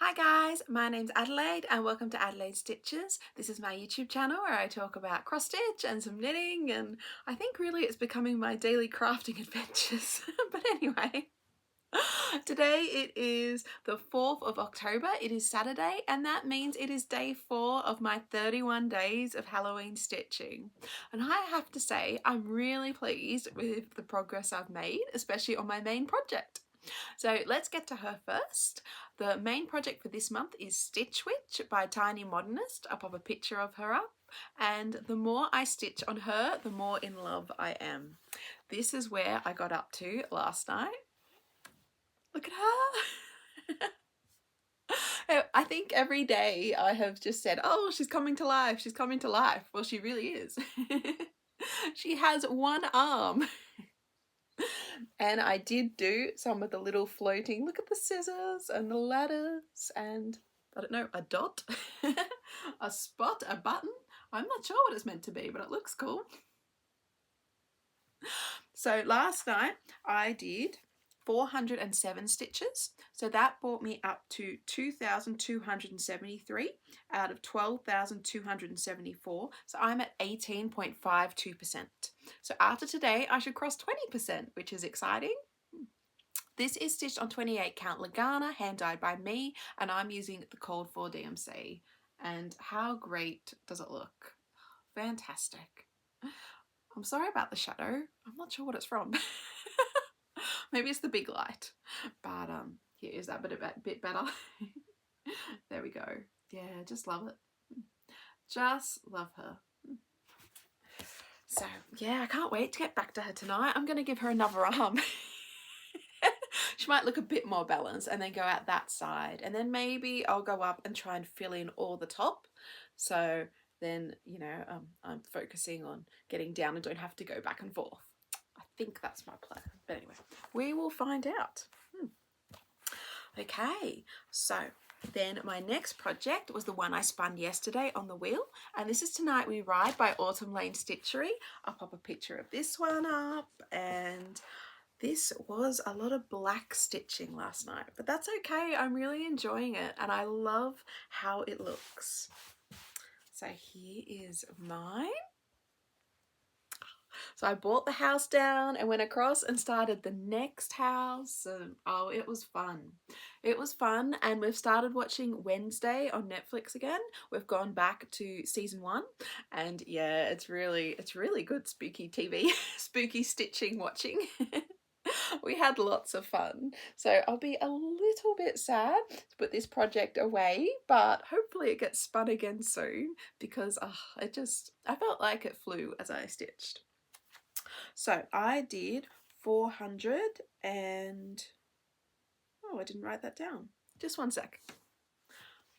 Hi guys, my name's Adelaide and welcome to Adelaide Stitches. This is my YouTube channel where I talk about cross stitch and some knitting, and I think really it's becoming my daily crafting adventures. But anyway, today it is the 4th of October, it is Saturday, and that means it is day 4 of my 31 days of Halloween stitching. And I have to say I'm really pleased with the progress I've made, especially on my main project. So let's get to her first. The main project for this month is Stitch Witch by Tiny Modernist. I'll pop a picture of her up. And the more I stitch on her, the more in love I am. This is where I got up to last night. Look at her. I think every day I have just said, oh, she's coming to life, she's coming to life. Well, she really is. She has one arm. And I did do some of the little floating, look at the scissors and the ladders and, I don't know, a dot, a spot, a button. I'm not sure what it's meant to be, but it looks cool. So last night I did 407 stitches. So that brought me up to 2,273 out of 12,274. So I'm at 18.52%. So after today, I should cross 20%, which is exciting. This is stitched on 28 count Lugana, hand dyed by me, and I'm using the called for DMC. And how great does it look? Fantastic. I'm sorry about the shadow. I'm not sure what it's from. Maybe it's the big light, but here is that bit better. There we go. Yeah, just love it. Just love her. So yeah, I can't wait to get back to her tonight. I'm going to give her another arm. She might look a bit more balanced and then go out that side, and then maybe I'll go up and try and fill in all the top, so then, you know, I'm focusing on getting down and don't have to go back and forth. I think that's my plan, but anyway, we will find out. Okay, so then my next project was the one I spun yesterday on the wheel, and this is Tonight We Ride by Autumn Lane Stitchery. I'll pop a picture of this one up, and this was a lot of black stitching last night, but that's okay. I'm really enjoying it and I love how it looks. So here is mine. So I bought the house down and went across and started the next house, and oh, it was fun. It was fun, and we've started watching Wednesday on Netflix again. We've gone back to season 1, and yeah, it's really good spooky TV, spooky stitching watching. We had lots of fun, so I'll be a little bit sad to put this project away, but hopefully it gets spun again soon, because I felt like it flew as I stitched. So I did 400 and, oh, I didn't write that down. Just one sec.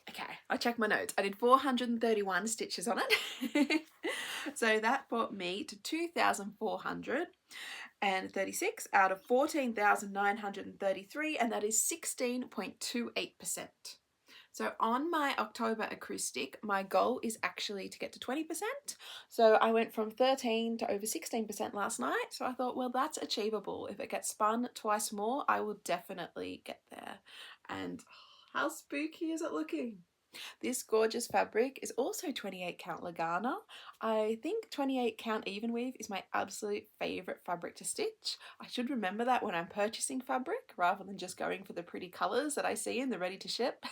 Okay, I checked my notes. I did 431 stitches on it. So that brought me to 2,436 out of 14,933, and that is 16.28%. So on my October acoustic, my goal is actually to get to 20%. So I went from 13 to over 16% last night. So I thought, well, that's achievable. If it gets spun twice more, I will definitely get there. And how spooky is it looking? This gorgeous fabric is also 28 count Lugana. I think 28 count even weave is my absolute favourite fabric to stitch. I should remember that when I'm purchasing fabric, rather than just going for the pretty colours that I see in the ready to ship.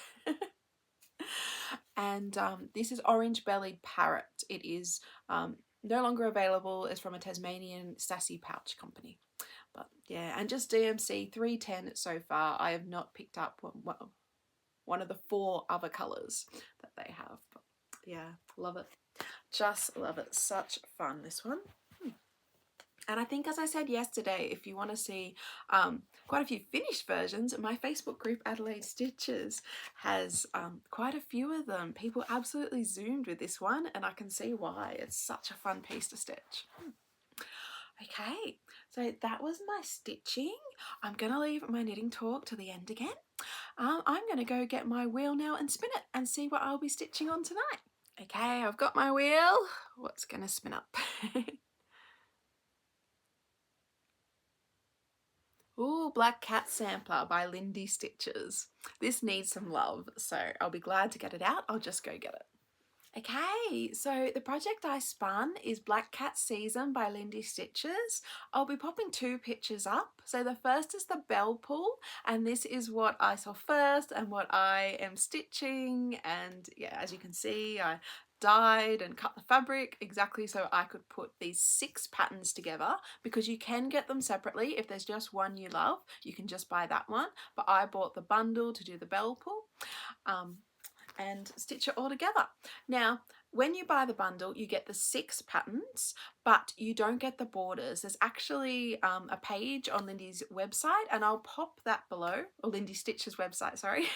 And this is Orange Bellied Parrot. It is no longer available. It's from a Tasmanian Sassy Pouch company. But yeah, and just DMC 310 so far. I have not picked up one of the 4 other colours that they have. But yeah, love it. Just love it. Such fun, this one. And I think, as I said yesterday, if you want to see quite a few finished versions, my Facebook group Adelaide Stitches has quite a few of them. People absolutely zoomed with this one, and I can see why. It's such a fun piece to stitch. Okay, so that was my stitching. I'm going to leave my knitting talk to the end again. I'm going to go get my wheel now and spin it and see what I'll be stitching on tonight. Okay, I've got my wheel. What's going to spin up? Ooh, Black Cat Sampler by Lindy Stitches. This needs some love, so I'll be glad to get it out. I'll just go get it. Okay, so the project I spun is Black Cat Season by Lindy Stitches. I'll be popping two pictures up. So the first is the bell pull, and this is what I saw first and what I am stitching. And yeah, as you can see, I dyed and cut the fabric exactly so I could put these 6 patterns together, because you can get them separately. If there's just one you love, you can just buy that one, but I bought the bundle to do the bell pull. And stitch it all together. Now, when you buy the bundle, you get the 6 patterns, but you don't get the borders. There's actually a page on Lindy's website, and I'll pop that below, or Lindy Stitches website, sorry.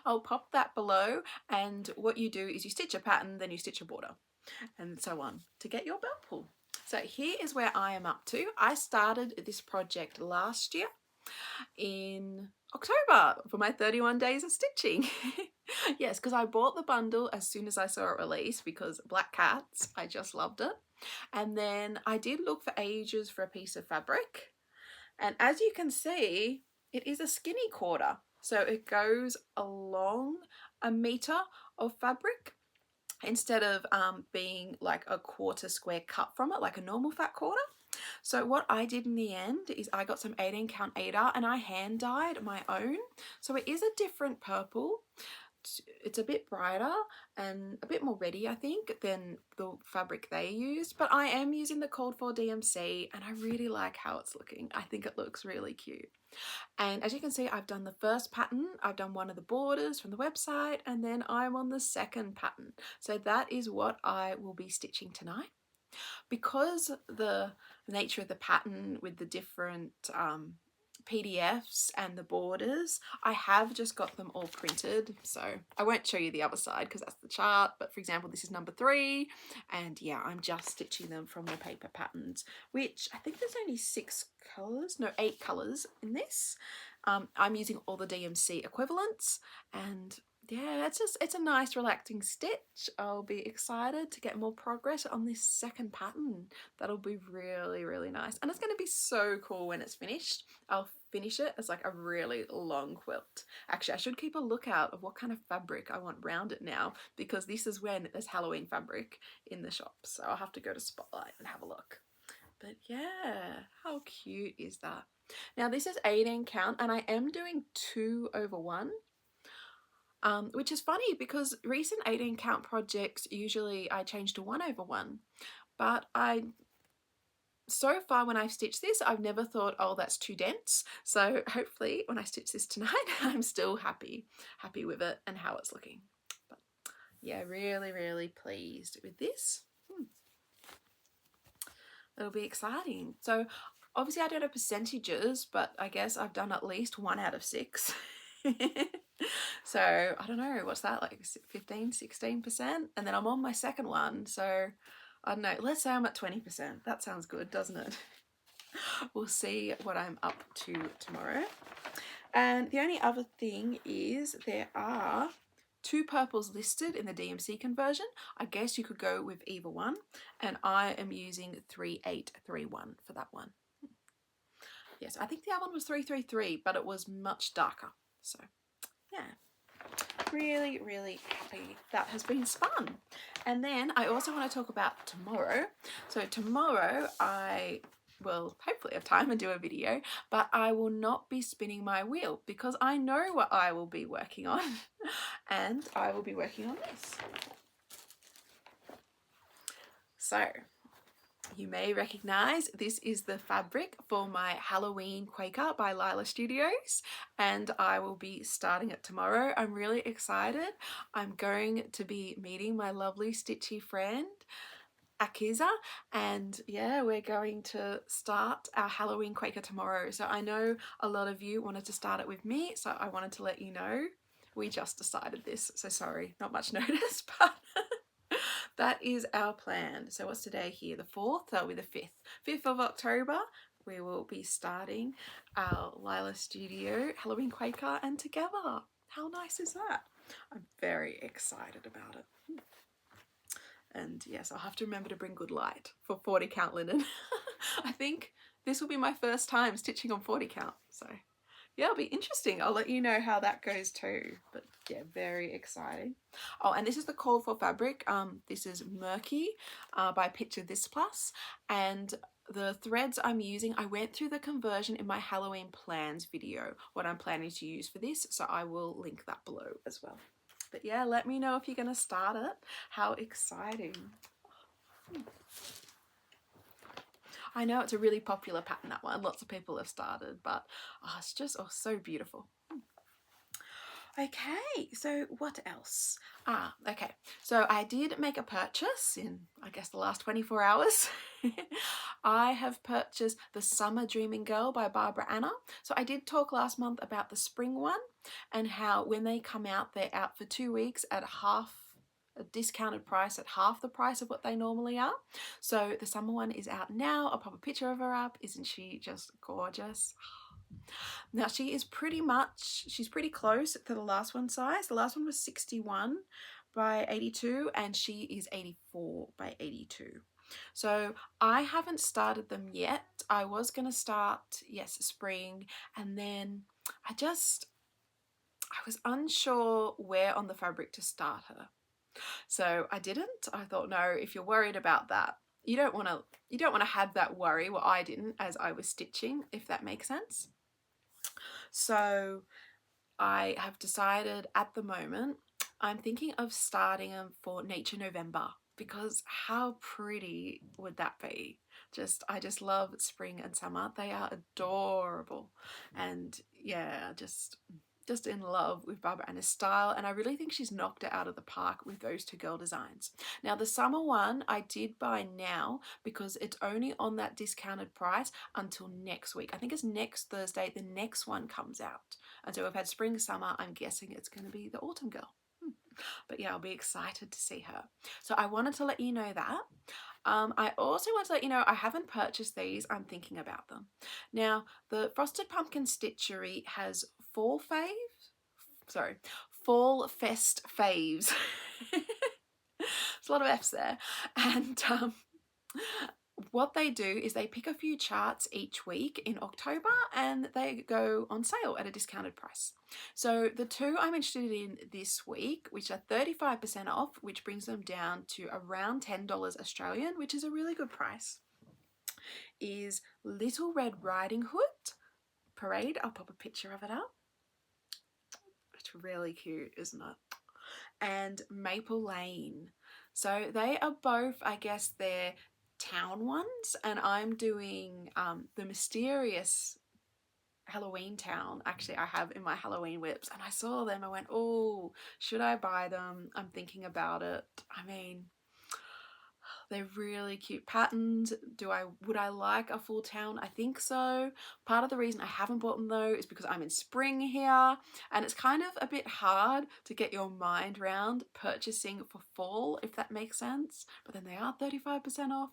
I'll pop that below, and what you do is you stitch a pattern, then you stitch a border, and so on, to get your bell pull. So here is where I am up to. I started this project last year in October for my 31 days of stitching. Yes, because I bought the bundle as soon as I saw it release, because Black Cats, I just loved it. And then I did look for ages for a piece of fabric, and as you can see, it is a skinny quarter, so it goes along a meter of fabric instead of being like a quarter square cut from it like a normal fat quarter. So what I did in the end is I got some 18 count Aida and I hand dyed my own. So it is a different purple. It's a bit brighter and a bit more ready, I think, than the fabric they used, but I am using the called for DMC and I really like how it's looking. I think it looks really cute. And as you can see, I've done the first pattern, I've done one of the borders from the website, and then I'm on the second pattern. So that is what I will be stitching tonight. Because the nature of the pattern with the different PDFs and the borders, I have just got them all printed, so I won't show you the other side because that's the chart, but for example this is number 3, and yeah, I'm just stitching them from the paper patterns, which I think there's only 6 colours, no 8 colours in this. I'm using all the DMC equivalents, and yeah, it's a nice relaxing stitch. I'll be excited to get more progress on this second pattern. That'll be really, really nice. And it's going to be so cool when it's finished. I'll finish it as like a really long quilt. Actually, I should keep a lookout of what kind of fabric I want around it now, because this is when there's Halloween fabric in the shop. So I'll have to go to Spotlight and have a look. But yeah, how cute is that? Now this is 18 count and I am doing 2/1. Which is funny because recent 18 count projects usually I change to 1/1, but so far when I've stitched this I've never thought, oh, that's too dense. So hopefully when I stitch this tonight I'm still happy with it and how it's looking. But yeah, really, really pleased with this. It'll be exciting. So obviously I don't have percentages, but I guess I've done at least 1 out of 6. So I don't know, what's that, like 15-16%, and then I'm on my second one, so I don't know, let's say I'm at 20%. That sounds good, doesn't it? We'll see what I'm up to tomorrow. And the only other thing is there are 2 purples listed in the DMC conversion. I guess you could go with either one, and I am using 3831 for that one. Yes, I think the other one was 333, but it was much darker. So yeah, really, really happy that has been spun. And then I also want to talk about tomorrow. So tomorrow I will hopefully have time and do a video, but I will not be spinning my wheel because I know what I will be working on. And I will be working on this. So you may recognize this is the fabric for my Halloween Quaker by Lila Studios, and I will be starting it tomorrow. I'm really excited. I'm going to be meeting my lovely stitchy friend Akiza, and yeah, we're going to start our Halloween Quaker tomorrow. So I know a lot of you wanted to start it with me, so I wanted to let you know we just decided this, so sorry, not much notice, but that is our plan. So what's today here? The 4th? That'll be the 5th. 5th of October, we will be starting our Lila Studio Halloween Quaker and together. How nice is that? I'm very excited about it. And yes, I'll have to remember to bring good light for 40 count linen. I think this will be my first time stitching on 40 count, so yeah, it'll be interesting. I'll let you know how that goes too. But yeah, very exciting. Oh, and this is the call for fabric. This is Murky by Picture This Plus. And the threads I'm using, I went through the conversion in my Halloween plans video, what I'm planning to use for this. So I will link that below as well. But yeah, let me know if you're going to start it. How exciting. I know it's a really popular pattern, that one. Lots of people have started, but it's just so beautiful. Okay, so what else? Okay, so I did make a purchase in, I guess, the last 24 hours. I have purchased The Summer Dreaming Girl by Barbara Anna. So I did talk last month about the spring one and how when they come out, they're out for 2 weeks at a discounted price at half the price of what they normally are. So the summer one is out now. I'll pop a picture of her up. Isn't she just gorgeous? Now she is she's pretty close to the last one size. The last one was 61 by 82 and she is 84 by 82. So I haven't started them yet. I was going to start, yes, spring, and then I was unsure where on the fabric to start her. So I didn't. I thought, no, if you're worried about that, you don't want to have that worry. Well, I didn't as I was stitching, if that makes sense. So I have decided at the moment, I'm thinking of starting them for Nature November, because how pretty would that be? I just love spring and summer. They are adorable. And yeah, just in love with Barbara Anna's style, and I really think she's knocked it out of the park with those two girl designs. Now the summer one I did buy now because it's only on that discounted price until next week. I think it's next Thursday the next one comes out, and so we've had spring, summer. I'm guessing it's going to be the autumn girl. But yeah, I'll be excited to see her. So I wanted to let you know that. I also want to let you know I haven't purchased these. I'm thinking about them. Now, the Frosted Pumpkin Stitchery has Fall Fest faves. There's a lot of F's there. And what they do is they pick a few charts each week in October and they go on sale at a discounted price. So the two I'm interested in this week, which are 35% off, which brings them down to around $10 Australian, which is a really good price, is Little Red Riding Hood Parade. I'll pop a picture of it up. It's really cute, isn't it? And Maple Lane. So they are both, I guess, they're town ones, and I'm doing the Mysterious Halloween town. Actually, I have in my Halloween whips, and I saw them. I went, oh, should I buy them? I'm thinking about it. I mean, they're really cute patterns. Would I like a full town? I think so. Part of the reason I haven't bought them though is because I'm in spring here, and it's kind of a bit hard to get your mind around purchasing for fall, if that makes sense. But then they are 35% off.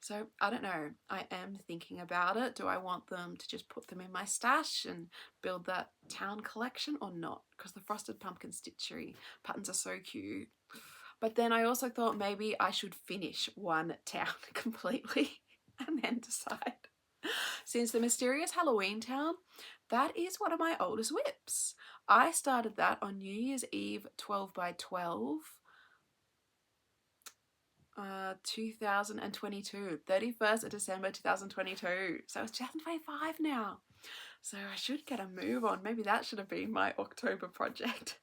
So I don't know. I am thinking about it. Do I want them to just put them in my stash and build that town collection or not? Because the Frosted Pumpkin Stitchery patterns are so cute. But then I also thought maybe I should finish one town completely and then decide. Since the Mysterious Halloween town, that is one of my oldest whips. I started that on New Year's Eve 12 by 12, 2022, 31st of December 2022. So it's 2025 now. So I should get a move on. Maybe that should have been my October project.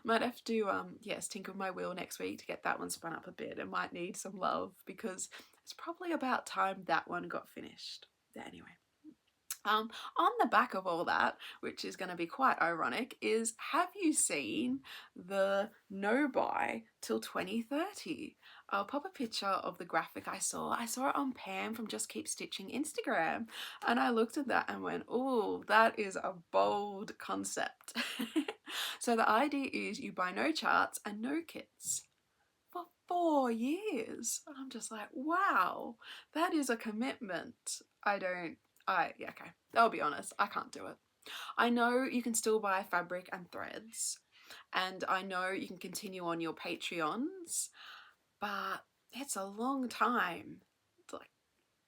Might have to yes, tinker with my wheel next week to get that one spun up a bit. It might need some love because it's probably about time that one got finished. Anyway, on the back of all that, which is going to be quite ironic, is have you seen the no buy till 2030? I'll pop a picture of the graphic I saw. I saw it on Pam from Just Keep Stitching Instagram, and I looked at that and went, oh, that is a bold concept. So the idea is you buy no charts and no kits for 4 years. And I'm just like, wow, that is a commitment. Yeah, okay, I'll be honest, I can't do it. I know you can still buy fabric and threads, and I know you can continue on your Patreons, but it's a long time. It's like,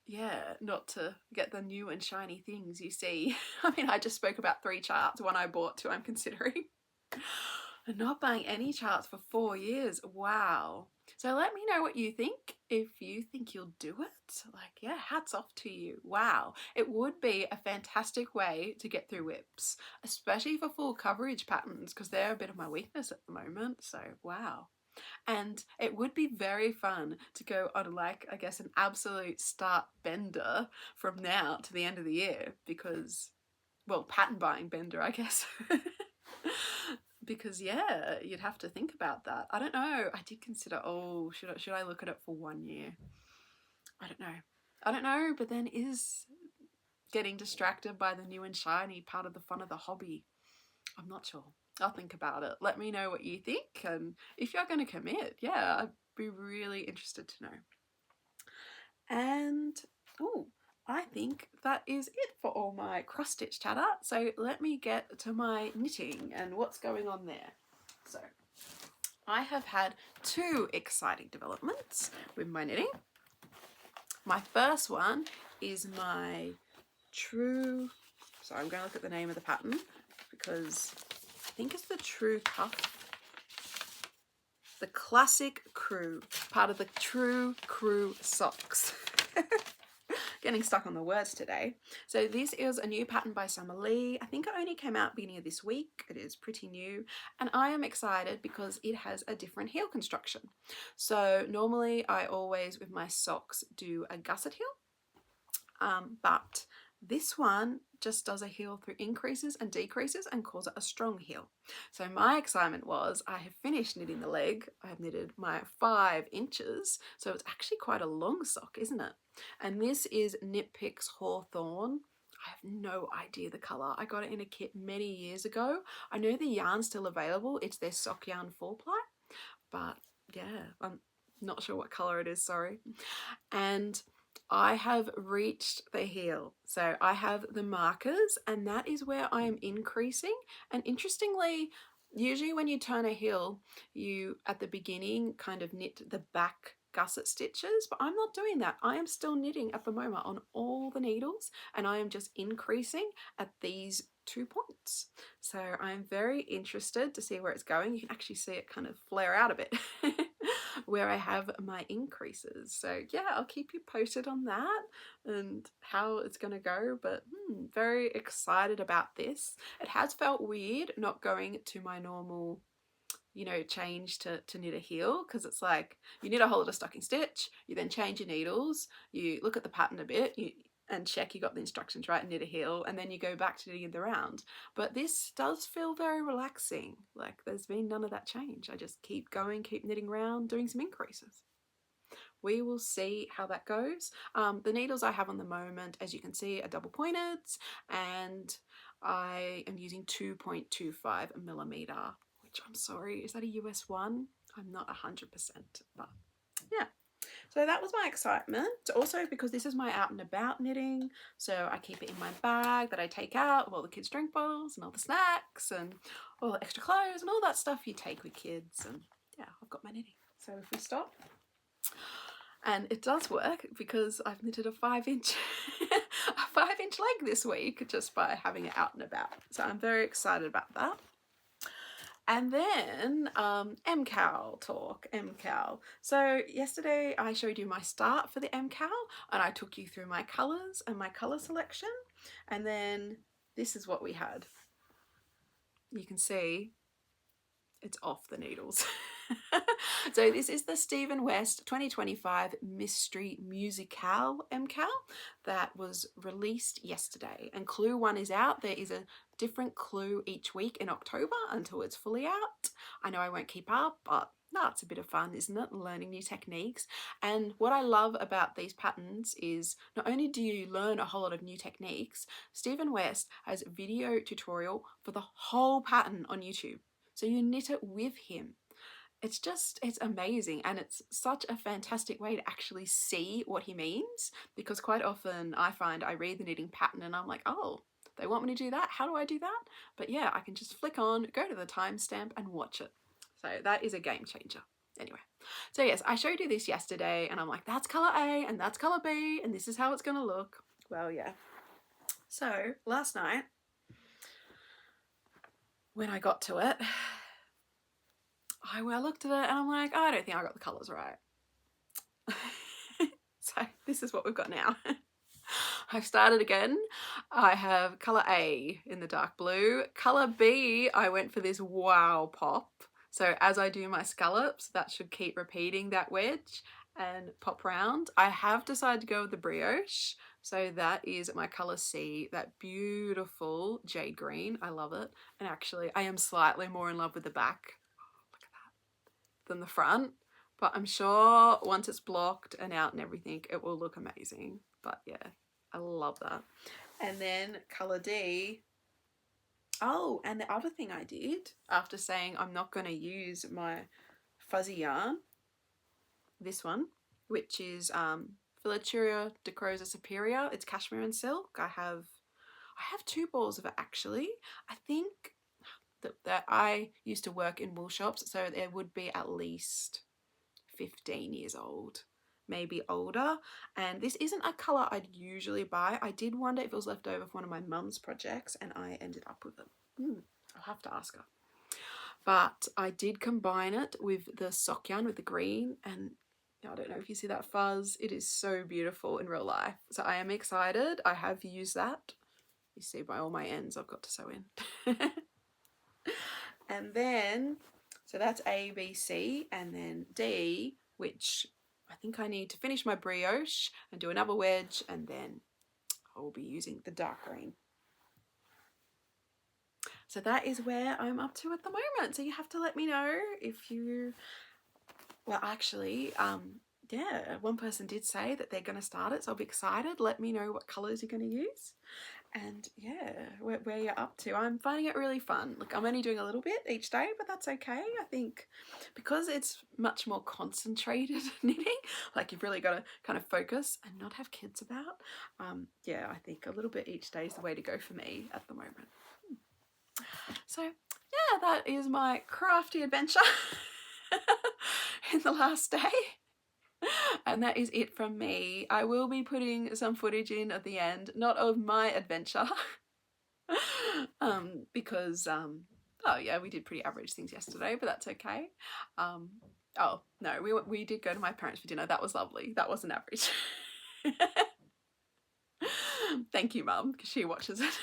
yeah, not to get the new and shiny things you see. I mean, I just spoke about 3 charts, 1 I bought, 2 I'm considering. And not buying any charts for 4 years. Wow. So let me know what you think. If you think you'll do it, like, yeah, hats off to you. Wow. It would be a fantastic way to get through WIPs, especially for full coverage patterns, because they're a bit of my weakness at the moment. So, wow. And it would be very fun to go on, like, I guess, an absolute start bender from now to the end of the year, because, well, pattern buying bender, I guess. Because yeah, you'd have to think about that. I don't know. I did consider, oh, should I look at it for 1 year? I don't know, but then is getting distracted by the new and shiny part of the fun of the hobby? I'm not sure. I'll think about it. Let me know what you think, and if you're going to commit, yeah, I'd be really interested to know. And oh, I think that is it for all my cross stitch chatter. So let me get to my knitting and what's going on there. So I have had 2 exciting developments with my knitting. My first one is my true, so I'm going to look at the name of the pattern because I think it's the True Cuff. The classic crew, part of the True Crew socks. Getting stuck on the words today. So this is a new pattern by Summer Lee. I think it only came out beginning of this week. It is pretty new, and I am excited because it has a different heel construction. So normally I always with my socks do a gusset heel, but this one just does a heel through increases and decreases and calls it a strong heel. So my excitement was I have finished knitting the leg. I have knitted my 5 inches, so it's actually quite a long sock, isn't it? And this is Knitpicks Hawthorne. I have no idea the colour. I got it in a kit many years ago. I know the yarn's still available. It's their sock yarn 4-ply, but yeah, I'm not sure what colour it is, sorry. And I have reached the heel. So I have the markers, and that is where I am increasing. And interestingly, usually when you turn a heel, you at the beginning kind of knit the back gusset stitches, but I'm not doing that. I am still knitting at the moment on all the needles, and I am just increasing at these 2 points. So I'm very interested to see where it's going. You can actually see it kind of flare out a bit where I have my increases. So yeah, I'll keep you posted on that and how it's going to go, but very excited about this. It has felt weird not going to my normal, you know, change to knit a heel, because it's like you knit a whole lot of stocking stitch, you then change your needles, you look at the pattern a bit, and check you got the instructions right and knit a heel, and then you go back to knitting the round. But this does feel very relaxing. Like there's been none of that change. I just keep going, keep knitting round, doing some increases. We will see how that goes. The needles I have on the moment, as you can see, are double pointed, and I am using 2.25 millimeter, which I'm sorry, is that a US one? I'm not 100%, but yeah. So that was my excitement. Also because this is my out and about knitting, so I keep it in my bag that I take out with all the kids' drink bottles and all the snacks and all the extra clothes and all that stuff you take with kids. And yeah, I've got my knitting. So if we stop, and it does work because I've knitted a 5-inch a 5-inch leg this week just by having it out and about. So I'm very excited about that. And then MCAL talk, MCAL. So yesterday I showed you my start for the MCAL, and I took you through my colours and my colour selection. And then this is what we had. You can see it's off the needles. So this is the Stephen West 2025 Mystery MCAL MCAL that was released yesterday, and clue 1 is out. There is a different clue each week in October until it's fully out. I know I won't keep up, but no, it's a bit of fun, isn't it? Learning new techniques. And what I love about these patterns is not only do you learn a whole lot of new techniques, Stephen West has a video tutorial for the whole pattern on YouTube. So you knit it with him. It's amazing, and it's such a fantastic way to actually see what he means, because quite often I find I read the knitting pattern and I'm like, oh, they want me to do that? How do I do that? But yeah, I can just flick on, go to the timestamp and watch it. So that is a game changer. Anyway, so yes, I showed you this yesterday and I'm like, that's colour A and that's colour B and this is how it's going to look. Well, yeah. So last night when I got to it, I looked at it and I'm like, I don't think I got the colours right. So this is what we've got now. I've started again. I have colour A in the dark blue. Colour B, I went for this wow pop. So as I do my scallops, that should keep repeating that wedge and pop round. I have decided to go with the brioche. So that is my colour C, that beautiful jade green. I love it. And actually, I am slightly more in love with the back. Look at that. Than the front. But I'm sure once it's blocked and out and everything, it will look amazing. But yeah, I love that. And then colour D. Oh, and the other thing I did after saying I'm not going to use my fuzzy yarn, this one, which is Filatura Decroza Superior. It's cashmere and silk. I have 2 balls of it actually. I think that I used to work in wool shops, so there would be at least 15 years old, maybe older, and this isn't a colour I'd usually buy. I did wonder if it was left over for one of my mum's projects and I ended up with it. I'll have to ask her. But I did combine it with the sock yarn with the green, and I don't know if you see that fuzz. It is so beautiful in real life. So I am excited. I have used that. You see by all my ends I've got to sew in. And then, so that's A, B, C, and then D, which I think I need to finish my brioche and do another wedge, and then I will be using the dark green. So that is where I'm up to at the moment. So you have to let me know if you, well actually, yeah, one person did say that they're going to start it, so I'll be excited. Let me know what colours you're going to use. And yeah, where you're up to. I'm finding it really fun. Look, I'm only doing a little bit each day, but that's okay. I think because it's much more concentrated knitting, like you've really got to kind of focus and not have kids about. Yeah, I think a little bit each day is the way to go for me at the moment. So yeah, that is my crafty adventure in the last day. And that is it from me. I will be putting some footage in at the end, not of my adventure, because oh yeah, we did pretty average things yesterday, but that's okay. Oh no, we did go to my parents for dinner. That was lovely. That wasn't average. Thank you, Mum, because she watches it.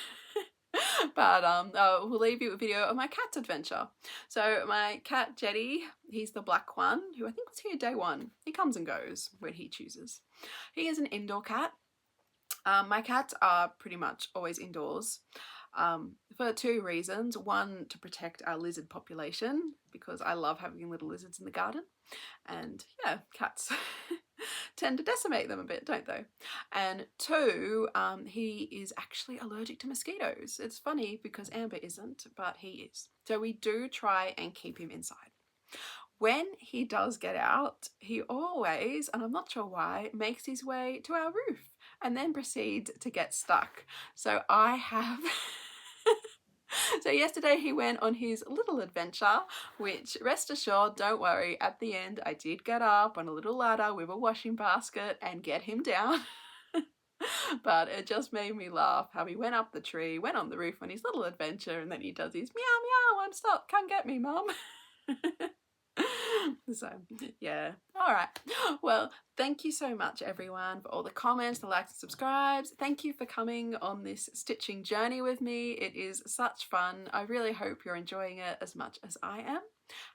But we'll leave you a video of my cat's adventure. So my cat Jetty, he's the black one, who I think was here day 1. He comes and goes when he chooses. He is an indoor cat. My cats are pretty much always indoors for 2 reasons. One, to protect our lizard population, because I love having little lizards in the garden. And yeah, cats tend to decimate them a bit, don't they? And 2, he is actually allergic to mosquitoes. It's funny because Amber isn't, but he is. So we do try and keep him inside. When he does get out, he always, and I'm not sure why, makes his way to our roof and then proceeds to get stuck. So I have... So yesterday he went on his little adventure, which rest assured, don't worry, at the end I did get up on a little ladder with a washing basket and get him down. But it just made me laugh how he went up the tree, went on the roof on his little adventure, and then he does his meow meow, I'm stuck, come get me, Mum. So yeah, all right, well, thank you so much everyone for all the comments, the likes and subscribes. Thank you for coming on this stitching journey with me. It is such fun. I really hope you're enjoying it as much as I am.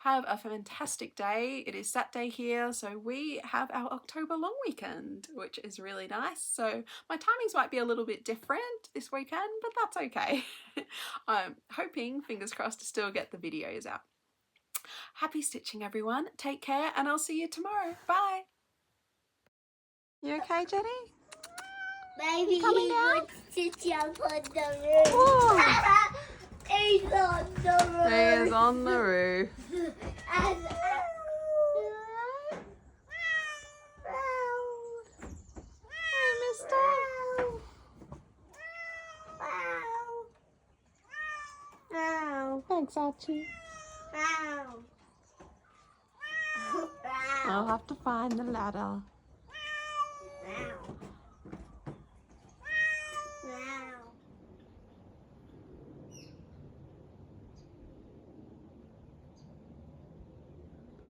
Have a fantastic day. It is Saturday here, so we have our October long weekend, which is really nice. So my timings might be a little bit different this weekend, but that's okay. I'm hoping, fingers crossed, to still get the videos out. Happy stitching everyone, take care, and I'll see you tomorrow. Bye. You okay, Jenny? Maybe he would sit up on the roof. Oh. He's on the roof. He is on the roof. And, Hey, mister. Thanks, Archie. Wow. I'll have to find the ladder.